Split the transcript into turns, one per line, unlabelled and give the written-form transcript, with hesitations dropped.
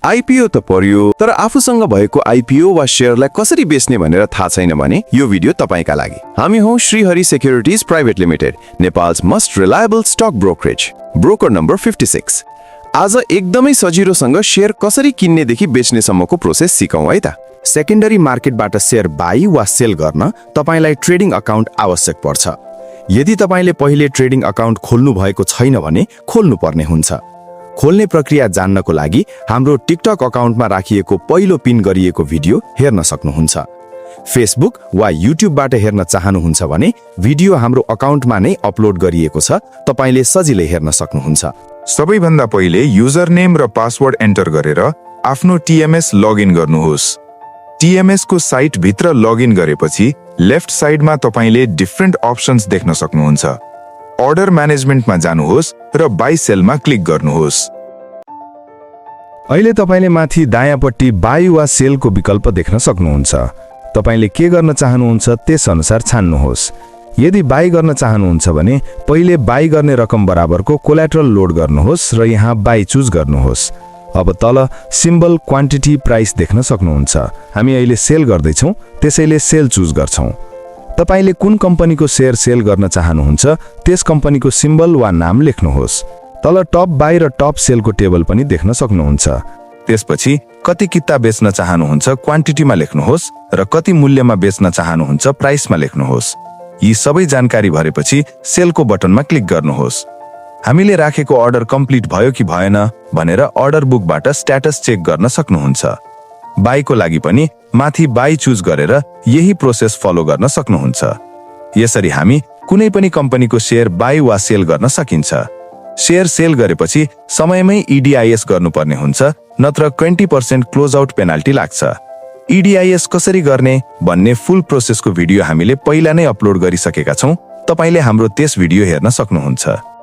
IPO त पर्यो, तर आफूसँग भएको आइपीओ वा शेयरलाई कसरी बेच्ने भनेर थाहा छैन भने यो भिडियो तपाईका लागि। हामी हौ Shrihari securities private limited, Nepal's most reliable stock brokerage, broker number 56। आज एकदमै सजिलोसँग शेयर कसरी किन्नेदेखि बेच्नेसम्मको प्रोसेस सिकौँ है त।
सेकेन्डरी मार्केटबाट शेयर बाई वा सेल गर्न तपाईलाई ट्रेडिङ अकाउन्ट आवश्यक पर्छ। यदि तपाईले पहिले ट्रेडिङ अकाउन्ट खोल्नु भएको छैन भने खोल्नु पर्ने हुन्छ। खोल्ने प्रक्रिया जान्नको लागि हाम्रो टिकटक अकाउन्टमा राखिएको पहिलो पिन गरिएको भिडियो हेर्न सक्नुहुन्छ। फेसबुक वा युट्युबबाट हेर्न चाहनुहुन्छ भने भिडियो हाम्रो अकाउन्टमा नै अपलोड गरिएको छ, तपाईले सजिलै हेर्न सक्नुहुन्छ।
सबैभन्दा पहिले युजर नेम र पासवर्ड एन्टर गरेर आफ्नो टिएमएस लगइन गर्नुहोस्। टिएमएस को साइट भित्र लगइन गरेपछि लेफ्ट साइडमा तपाईले डिफरेन्ट अप्सन्स देख्न सक्नुहुन्छ। अर्डर म्यानेजमेन्टमा जानुहोस् र बाई सेलमा क्लिक गर्नुहोस्।
अहिले तपाईले माथि दायाँपट्टि बाई वा सेलको विकल्प देख्न सक्नुहुन्छ। तपाईले के गर्न चाहनुहुन्छ त्यस अनुसार छान्नुहोस्। यदि बाई गर्न चाहनुहुन्छ भने पहिले बाई गर्ने रकम बराबरको कोल्याट्रल लोड गर्नुहोस् र यहाँ बाई चुज गर्नुहोस्। अब तल सिम्बल क्वान्टिटी प्राइस देख्न सक्नुहुन्छ। हामी अहिले सेल गर्दैछौँ, त्यसैले सेल चुज गर्छौँ। तपाईले कुन कम्पनीको शेयर सेल गर्न चाहनुहुन्छ त्यस कम्पनीको सिम्बल वा नाम लेख्नुहोस्। तल टप बाई र टप सेलको टेबल पनि देख्न सक्नुहुन्छ।
त्यसपछि कति किता बेच्न चाहनुहुन्छ क्वान्टिटीमा लेख्नुहोस् र कति मूल्यमा बेच्न चाहनुहुन्छ प्राइसमा लेख्नुहोस्। यी सबै जानकारी भरेपछि सेलको बटनमा क्लिक गर्नुहोस्। हामीले राखेको अर्डर कम्प्लिट भयो कि भएन भनेर अर्डर बुकबाट स्ट्याटस चेक गर्न सक्नुहुन्छ। बाईको लागि पनि माथि बाई चुज गरेर यही प्रोसेस फलो गर्न सक्नुहुन्छ। यसरी हामी कुनै पनि कम्पनीको शेयर बाई वा सेल गर्न सकिन्छ। शेयर सेल गरेपछि समयमै इडिआइएस गर्नुपर्ने हुन्छ, नत्र 20% क्लोज आउट पेनाल्टी लाग्छ। इडिआइएस कसरी गर्ने भन्ने फुल प्रोसेसको भिडियो हामीले पहिला नै अपलोड गरिसकेका छौँ, तपाईले हाम्रो त्यस भिडियो हेर्न सक्नुहुन्छ।